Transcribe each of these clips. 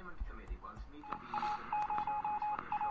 Entertainment Committee wants me to be the necessaries for the show.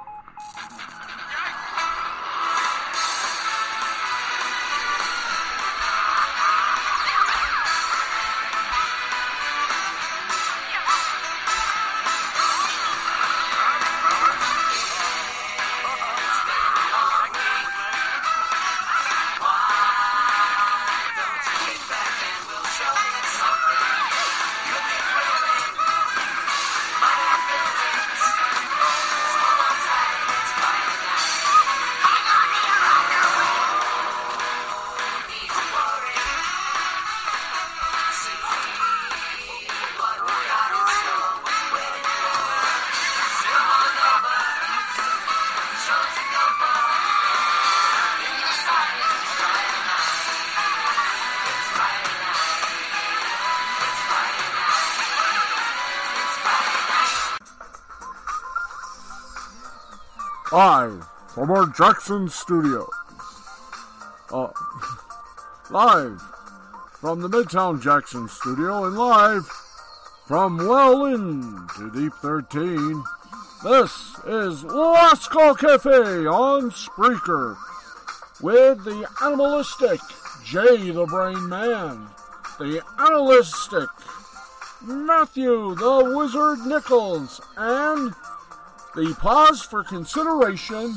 Live from our Jackson studio. Live from the Midtown Jackson studio and live from well into Deep 13. This is Last Call Cafe on Spreaker with the animalistic Jay the Brain Man, the animalistic Matthew the Wizard Nichols, and the pause for consideration,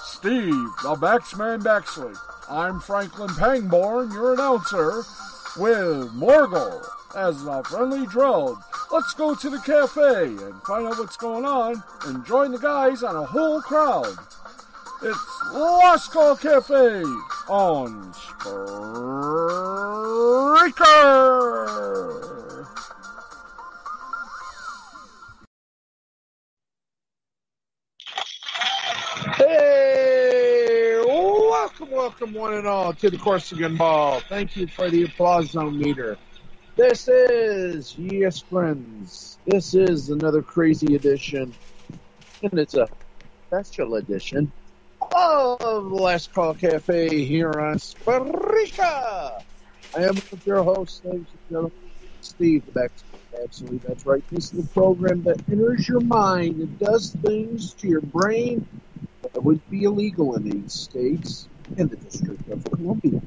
Steve, the Baxman Baxley. I'm Franklin Pangborn, your announcer, with Morgul as the friendly drone. Let's go to the cafe and find out what's going on and join the guys on a whole crowd. It's Last Call Cafe on Spreaker. Hey, welcome one and all to the Corsican Ball. Thank you for the applause zone meter. This is, yes friends, this is another crazy edition, and it's a special edition of Last Call Cafe here on Spreaker. I am your host, ladies and gentlemen, Steve the Baxman. Absolutely, that's right. This is the program that enters your mind and does things to your brain that would be illegal in these states in the District of Columbia.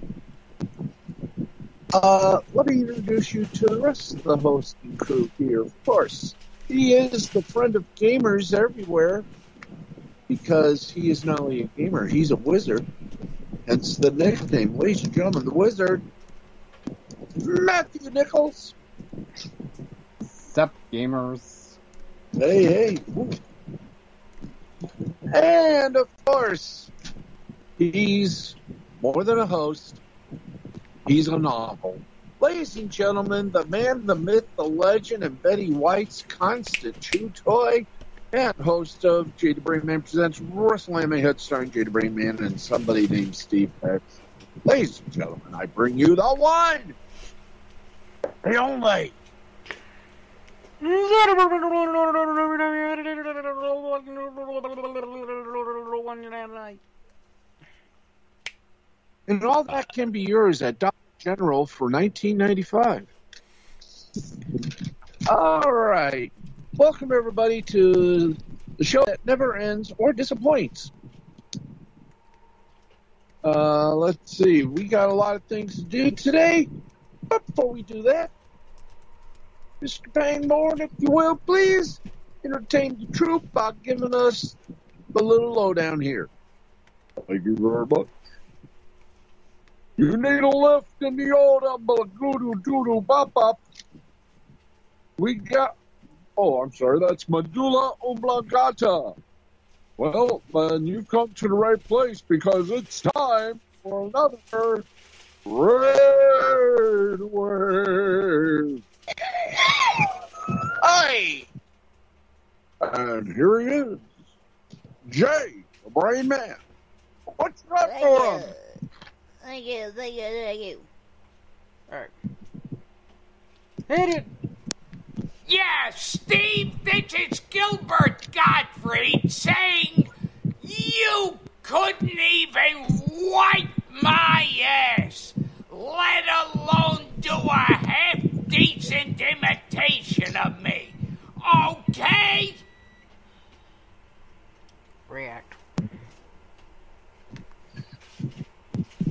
Let me introduce you to the rest of the hosting crew here. Of course, he is the friend of gamers everywhere because he is not only a gamer, he's a wizard. Hence the nickname. Ladies and gentlemen, the Wizard, Matthew Nichols. Sup, gamers? Hey. Ooh. And, of course, he's more than a host. He's a novel. Ladies and gentlemen, the man, the myth, the legend, and Betty White's constant chew toy, and host of Jay the Brain Man Presents WrestleMania Head starring Jay the Brain Man and somebody named Steve Pex. Ladies and gentlemen, I bring you the one, the only, and all that can be yours at Dollar General for $19.95. All right. Welcome, everybody, to the show that never ends or disappoints. Let's see. We got a lot of things to do today. But before we do that, Mr. Pangborn, if you will, please entertain the troop by giving us the little lowdown here. Thank you very much. You need a lift in the old doodle-bop-bop. We got... Oh, I'm sorry, that's medulla oblongata. Well, then you've come to the right place because it's time for another Red Wave. Hey! And here he is, Jay, the Brain Man. What's up for him? Thank you. All right. Hit it! Yeah, Steve, this is Gilbert Gottfried saying you couldn't even wipe my ass, let alone do a half-decent imitation of me. Okay?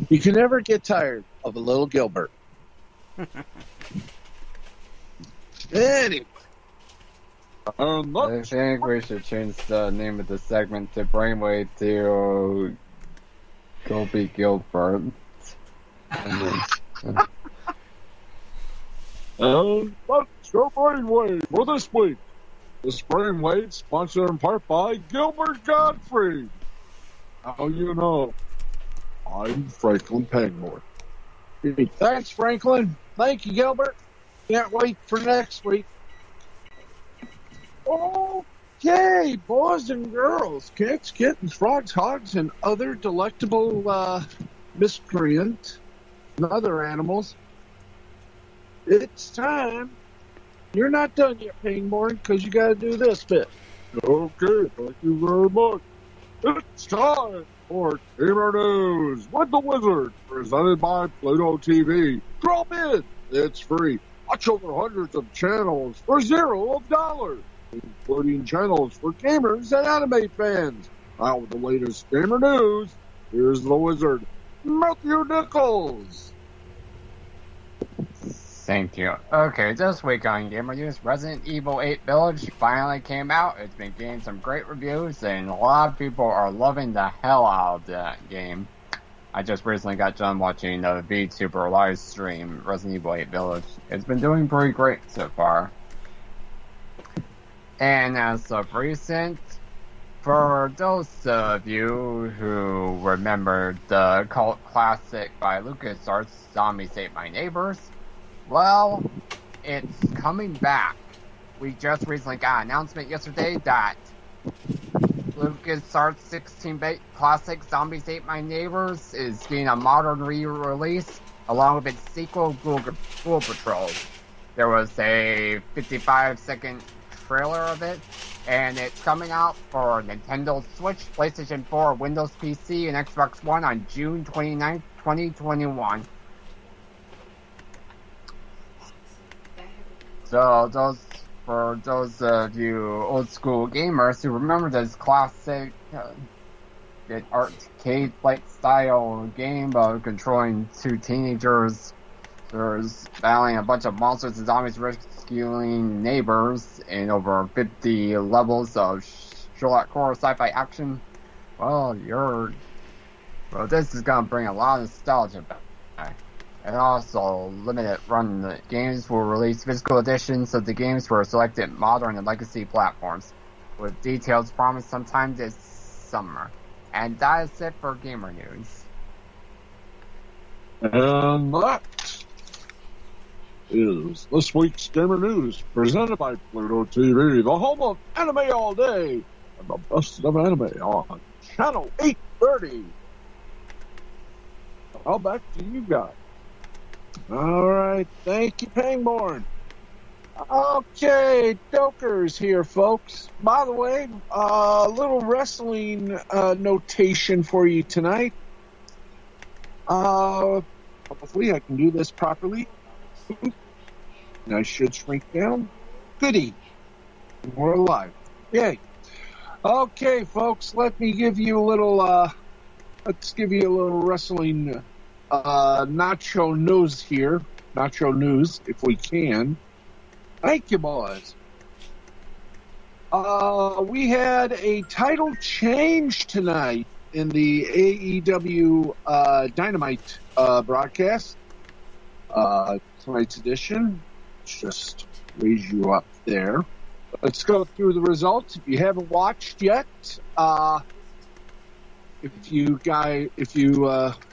You can never get tired of a little Gilbert. Anyway. I think we should change the name of the segment to Brainwave to Goldie Gilbert. And that's your Brainwave for this week. This Brainwave sponsored in part by Gilbert Gottfried. How you know? I'm Franklin Pangmore. Thanks, Franklin. Thank you, Gilbert. Can't wait for next week. Okay, boys and girls, cats, kittens, frogs, hogs, and other delectable miscreant and other animals. It's time. You're not done yet, Pangborn, because you got to do this bit. Okay, thank you very much. It's time for Gamer News with the Wizard, presented by Pluto TV. Drop in. It's free. Watch over hundreds of channels for $0, including channels for gamers and anime fans. Now with the latest Gamer News, here's the Wizard, Matthew Nichols. Thank you. Okay, this week on Gamer News, Resident Evil 8 Village finally came out. It's been getting some great reviews, and a lot of people are loving the hell out of that game. I just recently got done watching the VTuber live stream, Resident Evil 8 Village. It's been doing pretty great so far. And as of recent, for those of you who remember the cult classic by LucasArts, Zombies Ate My Neighbors, well, it's coming back. We just recently got an announcement yesterday that LucasArts 16-bit classic Zombies Ate My Neighbors is getting a modern re-release along with its sequel, Ghoul Patrol. There was a 55-second trailer of it, and it's coming out for Nintendo Switch, PlayStation 4, Windows PC, and Xbox One on June 29th, 2021. So for those of you old school gamers who remember this classic arcade-like style game of controlling two teenagers, there's battling a bunch of monsters and zombies, rescuing neighbors in over 50 levels of Sherlock Horror sci-fi action. Well, this is gonna bring a lot of nostalgia back. And also, limited run the games will release physical editions of the games for selected modern and legacy platforms, with details promised sometime this summer. And that is it for Gamer News. And that is this week's Gamer News, presented by Pluto TV, the home of anime all day, and the best of anime on Channel 830. Now back to you guys. All right, thank you, Pangborn. Okay, Dokers here, folks. By the way, a little wrestling notation for you tonight. Hopefully I can do this properly. And I should shrink down. Goody. We're alive. Yay. Okay, folks, let me give you a little, let's give you a little wrestling nacho news here. Nacho news, if we can. Thank you, boys. We had a title change tonight in the AEW Dynamite broadcast. Tonight's edition. Let's just raise you up there. Let's go through the results. If you haven't watched yet, if you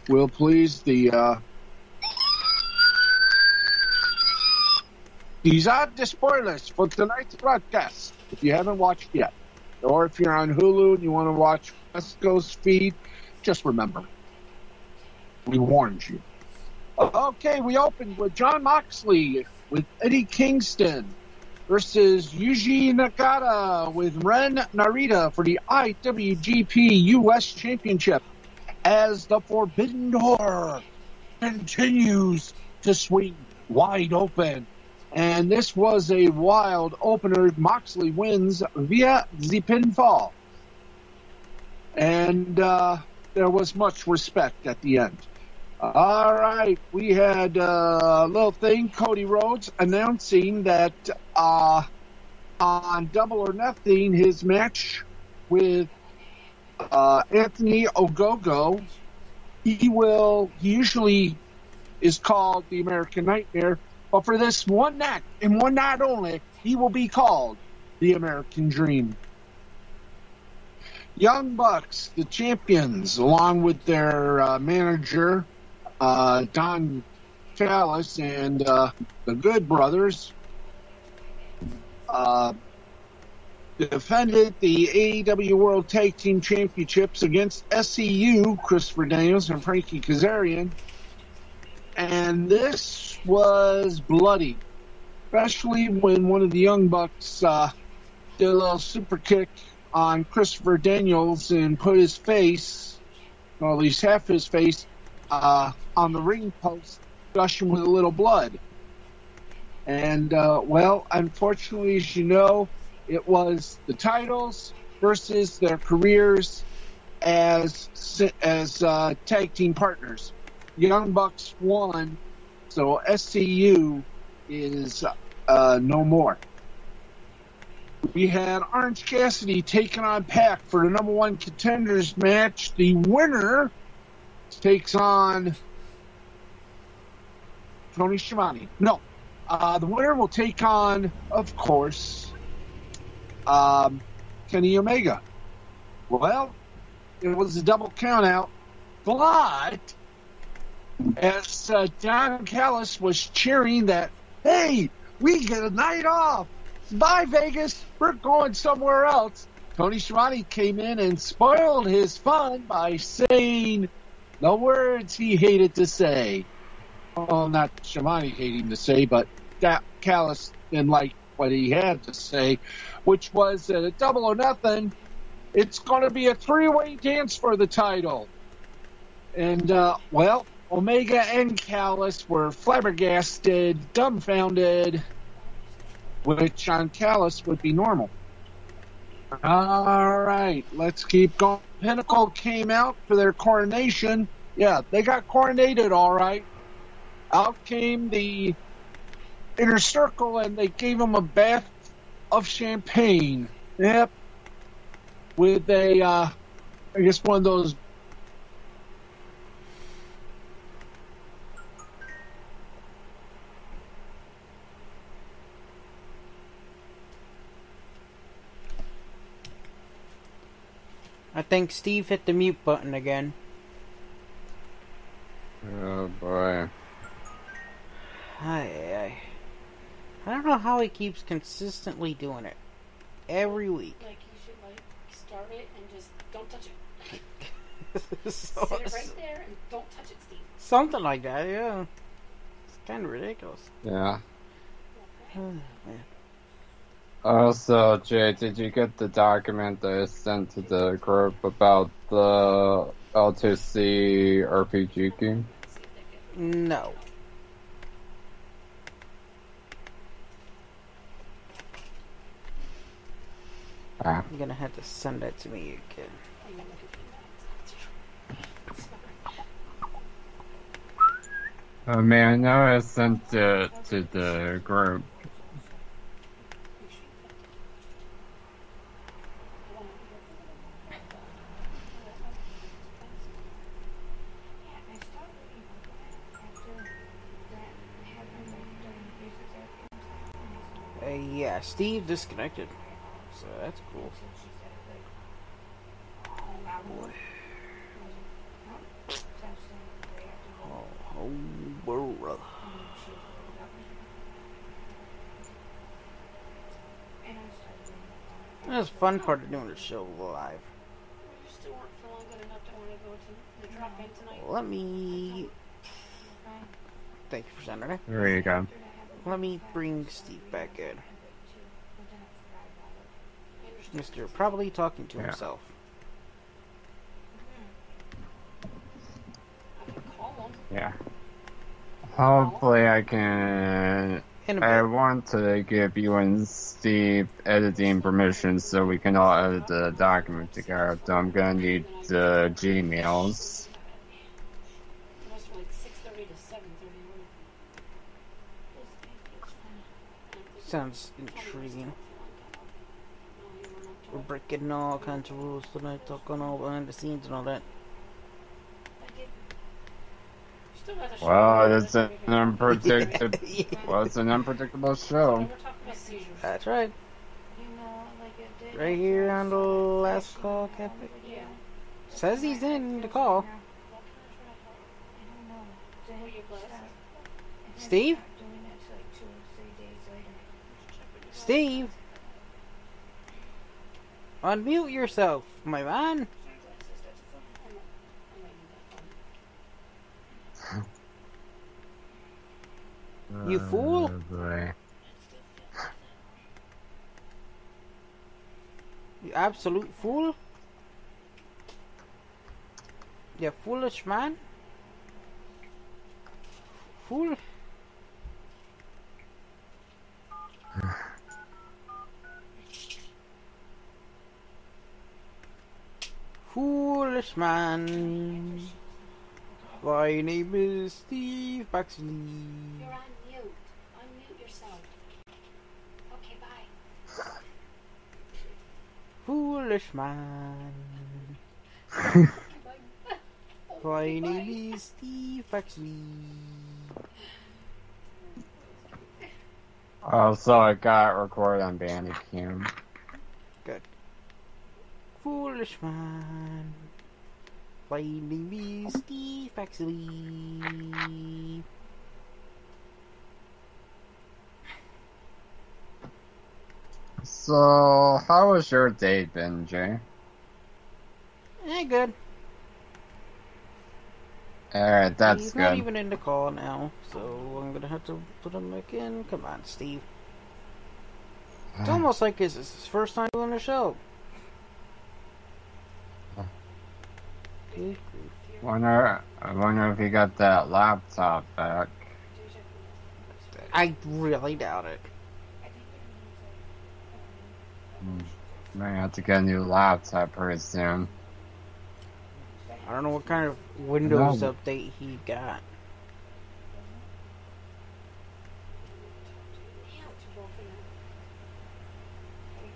will please, these are the spoilers for tonight's broadcast. If you haven't watched yet, or if you're on Hulu and you want to watch West Coast feed, just remember, we warned you. Okay, we opened with Jon Moxley with Eddie Kingston versus Yuji Nagata with Ren Narita for the IWGP US Championship as the Forbidden Door continues to swing wide open. And this was a wild opener. Moxley wins via the pinfall. And there was much respect at the end. All right, we had a little thing. Cody Rhodes announcing that on Double or Nothing, his match with Anthony Ogogo, he usually is called the American Nightmare, but for this one night and one night only, he will be called the American Dream. Young Bucks, the champions, along with their manager, Don Callis, and the Good Brothers, defended the AEW World Tag Team Championships against SCU, Christopher Daniels and Frankie Kazarian. And this was bloody, especially when one of the Young Bucks did a little super kick on Christopher Daniels and put his face, or at least half his face, on the ring post, gushing with a little blood. And, well, unfortunately, as you know, it was the titles versus their careers as tag team partners. Young Bucks won, so SCU is no more. We had Orange Cassidy taking on Pac for the number one contenders match. The winner takes on Tony Schiavone. No, the winner will take on, of course, Kenny Omega. Well, it was a double countout, but as Don Callis was cheering that, hey, we get a night off. Bye, Vegas. We're going somewhere else. Tony Schiavone came in and spoiled his fun by saying the words he hated to say. Well, not Schiavone hating to say, but Callis didn't like what he had to say, which was that at Double or Nothing, it's going to be a three-way dance for the title. And, well, Omega and Callis were flabbergasted, dumbfounded, which on Callis would be normal. All right, let's keep going. Pinnacle came out for their coronation. Yeah, they got coronated all right. Out came the Inner Circle, and they gave them a bath of champagne. Yep. With a, I guess one of those. I think Steve hit the mute button again. Oh boy. I don't know how he keeps consistently doing it. Every week. Like, you should, like, start it and just don't touch it. So, Sit it right there and don't touch it, Steve. something like that, yeah. It's kind of ridiculous. Yeah. Oh, man. Also, Jay, did you get the document that I sent to the group about the L2C RPG game? No. Ah. You're gonna have to send that to me again. Man, I know I sent it to the group. Yeah, Steve disconnected. So that's cool. Oh, bro. That's the fun part of doing the show live. You still weren't feeling good enough to want to go to the drop-in tonight. Let me... Thank you for sending it. There you go. Let me bring Steve back in. Mr. Probably talking to himself. Yeah. Hopefully I can... I want to give you and Steve editing permission so we can all edit the document together. So I'm gonna need the Gmails. Sounds intriguing. We're breaking all kinds of rules tonight, talking all behind the scenes and all that. Well, it's an unpredictable. Well, it's an unpredictable show. That's right. Right here on the Last Call Cafe. Says he's in the call. Steve? Steve? Unmute yourself, my man. You fool. Boy. You absolute fool. You foolish man. Fool. Foolish man. My name is Steve Baxley. You're on mute. Unmute yourself. Okay, bye. Foolish man. My name is Steve Baxley. Oh, so it got recorded on Bandicam. Good. Foolish man. My name is Steve Baxley. So, how was your date been, Jay? Good. Alright, that's He's good. not even in the call now, so I'm gonna have to put him back in. Come on, Steve. It's almost like it's his first time doing the show. Good grief. I wonder if he got that laptop back. I really doubt it. Might have to get a new laptop pretty soon. I don't know what kind of Windows No. update he got.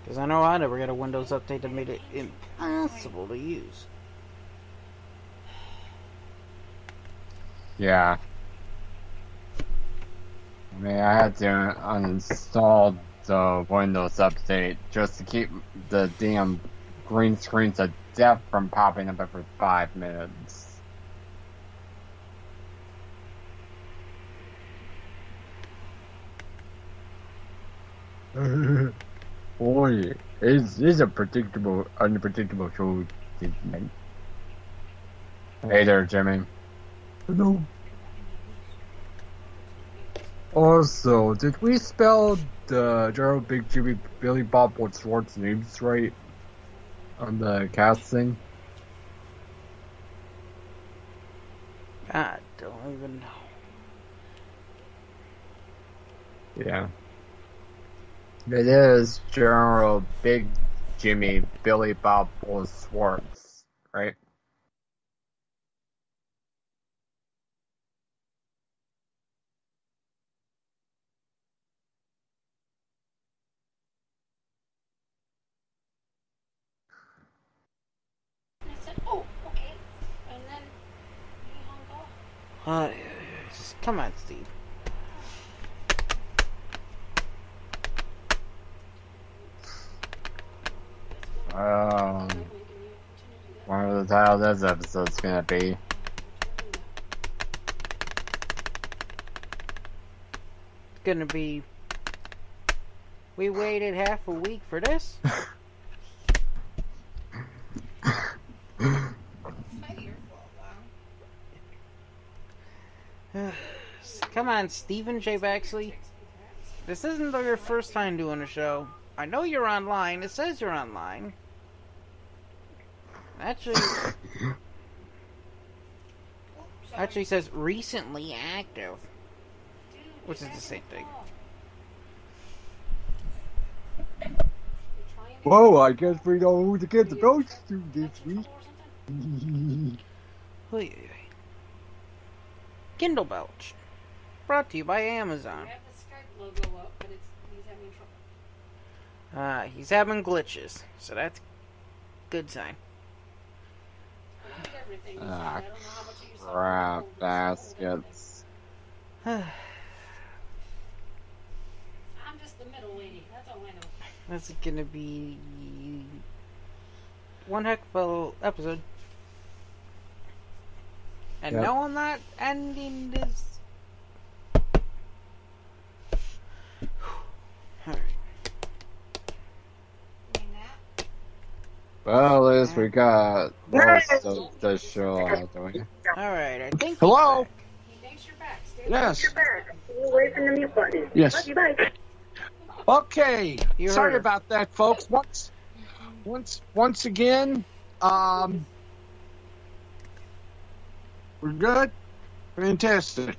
Because I know I never got a Windows update that made it impossible to use. Yeah. I mean, I had to uninstall the Windows update just to keep the damn green screens of death from popping up every 5 minutes. Boy, it's a unpredictable show tonight. Hey there, Jimmy. Hello. Also, did we spell the Gerald Big Jimmy Billy Bob Schwartz names right on the casting? I don't even know. Yeah. It is General Big Jimmy Billy Bob Schwartz, right? I said, oh, okay. And then he hung up. Come on, Steve. Whatever the title of this episode's gonna be. It's gonna be... We waited half a week for this? Come on, Stephen J. Baxley. This isn't your first time doing a show. I know you're online. It says you're online. Actually says recently active, which is the same thing. Whoa, I guess we know who to get the votes to this week. Kindle Belch. Brought to you by Amazon. We have the Skype logo up, but it's he's having trouble. He's having glitches, so that's a good sign. I did everything. I don't know how much of you saw. Crap baskets. I'm just the middle lady. That's all I know. That's gonna be one heck of a episode. And Yep. no, I'm not ending this. Alright. You mean that? Well, at least we got most of the show out the way. Alright, I think. Hello? He thinks you're back. Stay Yes. Away from the mute button. Yes. Love you, bye. Okay. You heard Sorry her. about that, folks. Once again, we're good. Fantastic.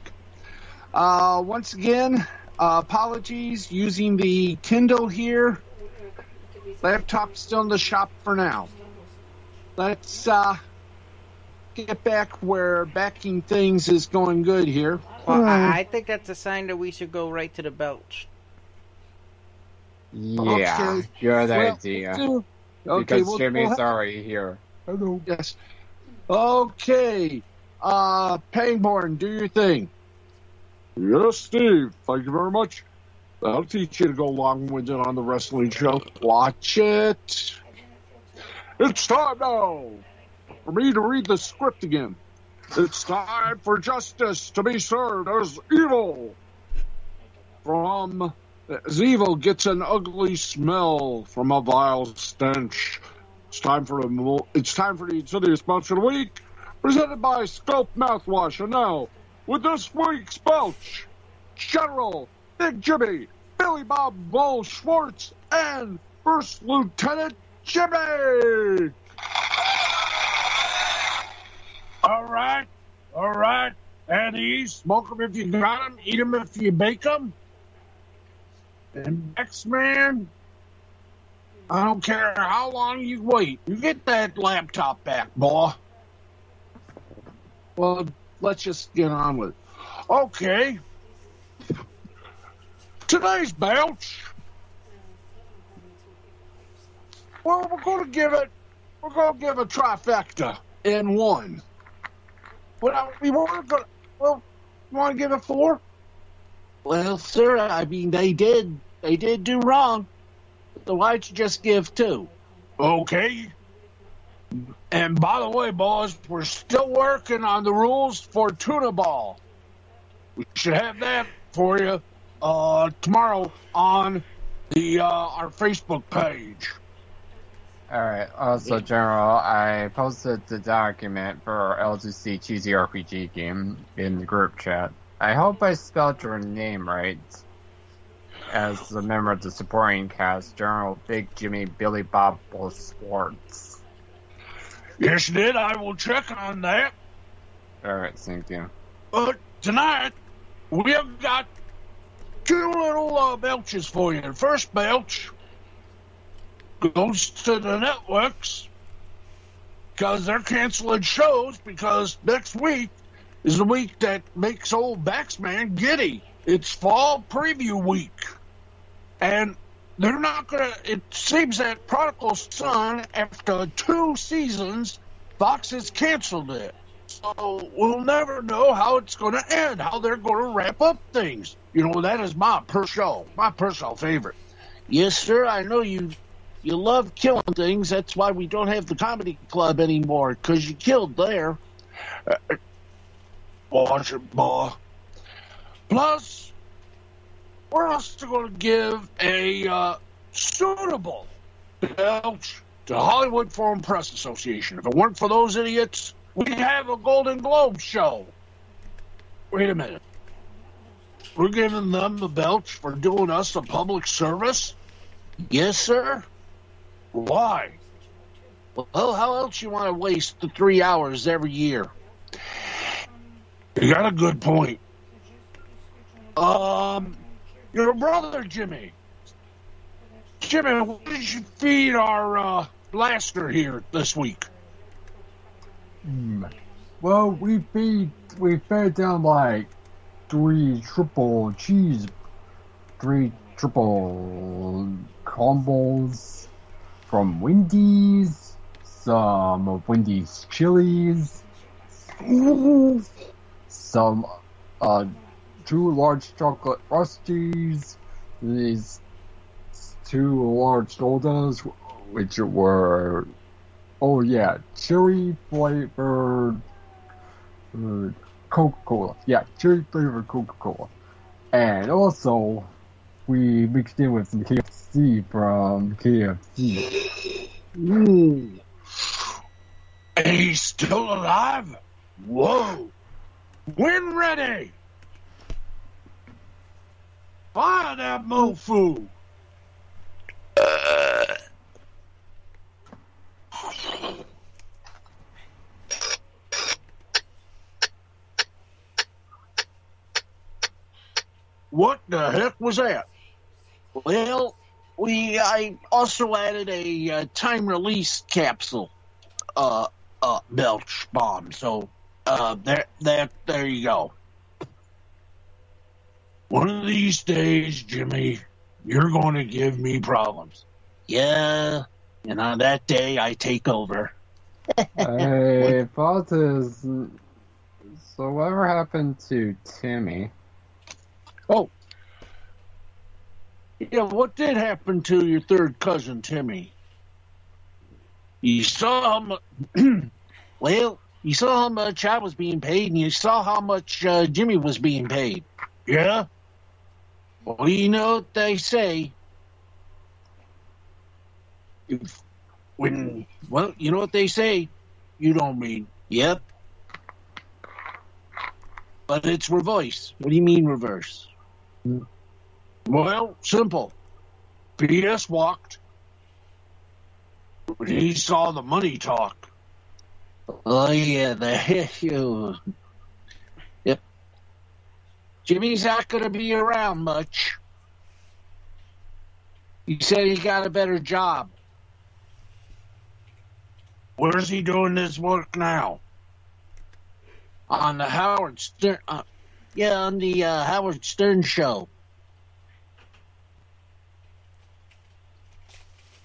Once again, apologies using the Kindle here. Laptop's still in the shop for now. Let's get back where backing things is going good here. Well, I think that's a sign that we should go right to the belch. Yeah, Okay. good Well, idea. Okay, Because Jimmy's already here. Hello. Yes. Okay. Pangborn, do your thing. Yes, Steve. Thank you very much. I'll teach you to go long-winded on the wrestling show. Watch it. It's time now for me to read the script again. It's time for justice to be served as evil. As evil gets an ugly smell from a vile stench. It's time for the Insidious Belch of the Week, presented by Sculpt Mouthwash. And now, with this week's Belch, General Big Jimmy, Billy Bob Bull Schwartz, and First Lieutenant Jimmy! All right. And these, smoke them if you got them, eat them if you bake them. And next, man, I don't care how long you wait. You get that laptop back, boy. Well, let's just get on with it. Okay. Today's Belch. Well, we're going to give a trifecta in one. You want to give it 4? Well, sir, I mean, they did do wrong. So why'd you just give 2? Okay. And by the way, boys, we're still working on the rules for Tuna Ball. We should have that for you tomorrow on our Facebook page. Alright, also, General, I posted the document for L2C Cheesy RPG game in the group chat. I hope I spelled your name right. As a member of the supporting cast, General Big Jimmy Billy Bob Schwartz. Yes, you did. I will check on that. Alright, thank you. Tonight, we have got 2 little belches for you. The first belch goes to the networks because they're canceling shows because next week is the week that makes old Baxman giddy. It's fall preview week. And they're not going to... It seems that Prodigal Son, after 2 seasons, Fox has canceled it. So we'll never know how it's going to end, how they're going to wrap up things. You know, that is my personal favorite. Yes, sir, I know you love killing things. That's why we don't have the comedy club anymore, because you killed there. Watch it, boy. Plus, we're also going to give a suitable belch to Hollywood Foreign Press Association. If it weren't for those idiots, we'd have a Golden Globe show. Wait a minute. We're giving them the belch for doing us a public service? Yes, sir. Why? Well, how else you want to waste the 3 hours every year? You got a good point. Your brother, Jimmy. Jimmy, what did you feed our blaster here this week? Well, we fed them like 3 triple cheese, 3 triple combos from Wendy's, some of Wendy's chilies, some 2 large chocolate Frosties, these 2 large sodas, which were, cherry flavored Coca-Cola. Yeah, cherry flavored Coca-Cola. And also, we mixed in with some KFC from KFC. And he's still alive? Whoa! When ready! Fire that mofo! What the heck was that? Well, I also added a time release capsule, belch bomb. So, there you go. One of these days, Jimmy, you're going to give me problems. Yeah, and on that day, I take over. Hey, Baltus, so whatever happened to Timmy? Oh. Yeah, what did happen to your third cousin, Timmy? You saw him, you saw how much I was being paid, and you saw how much Jimmy was being paid. Yeah? Well, you know what they say. You know what they say. You don't mean, yep. But it's reverse. What do you mean reverse? Well, simple. PS walked when he saw the money talk. Oh, yeah, yep. Jimmy's not going to be around much. He said he got a better job. Where's he doing this work now? On the Howard Stern, on the Howard Stern show.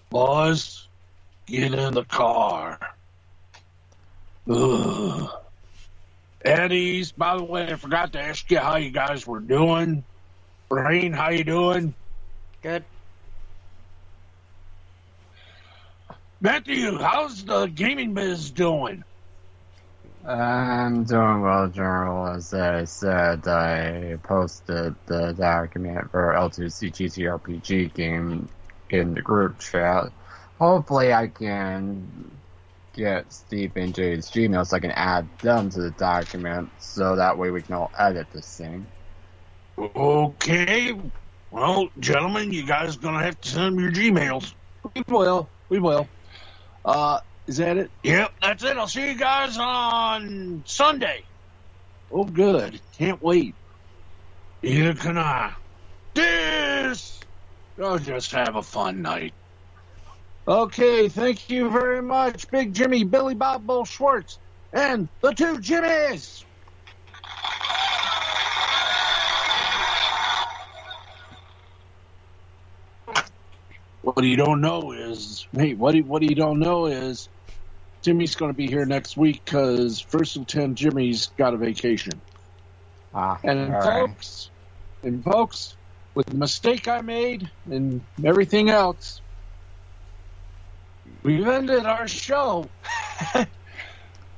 Boys, get in the car. Ugh. Eddie's, by the way, I forgot to ask you how you guys were doing. Rain, how you doing? Good. Matthew, how's the gaming biz doing? I'm doing well, General. As I said, I posted the document for L2C GTRPG game in the group chat. Hopefully I can get Steve and Jay's Gmail so I can add them to the document so that way we can all edit this thing. Okay. Well, gentlemen, you guys are going to have to send them your Gmails. We will. Is that it? Yep, that's it. I'll see you guys on Sunday. Oh, good. Can't wait. Neither can I. I'll just have a fun night. Okay, thank you very much, Big Jimmy, Billy Bob, Bull Schwartz, and the 2 Jimmys. What you don't know is, Jimmy's going to be here next week because First Lieutenant Jimmy's got a vacation. And folks, with the mistake I made and everything else, we've ended our show.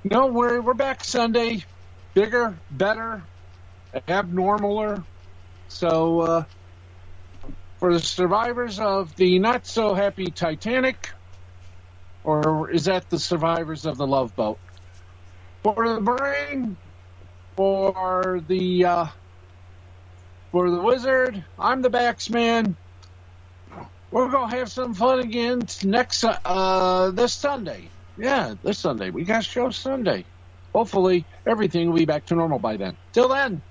No, we're back Sunday, bigger, better, abnormaler. So, for the survivors of the not-so-happy Titanic, or is that the survivors of the Love Boat? For the Brain, for the Wizard, I'm the Baxman. We're going to have some fun again this Sunday. Yeah, this Sunday. We got a show Sunday. Hopefully, everything will be back to normal by then. Till then,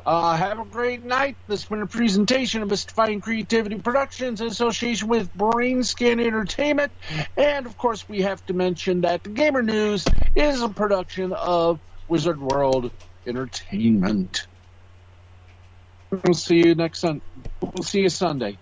have a great night. This has been a presentation of Mystifying Creativity Productions in association with Brainscan Entertainment. And, of course, we have to mention that the Gamer News is a production of Wizard World Entertainment. We'll see you next Sunday. We'll see you Sunday.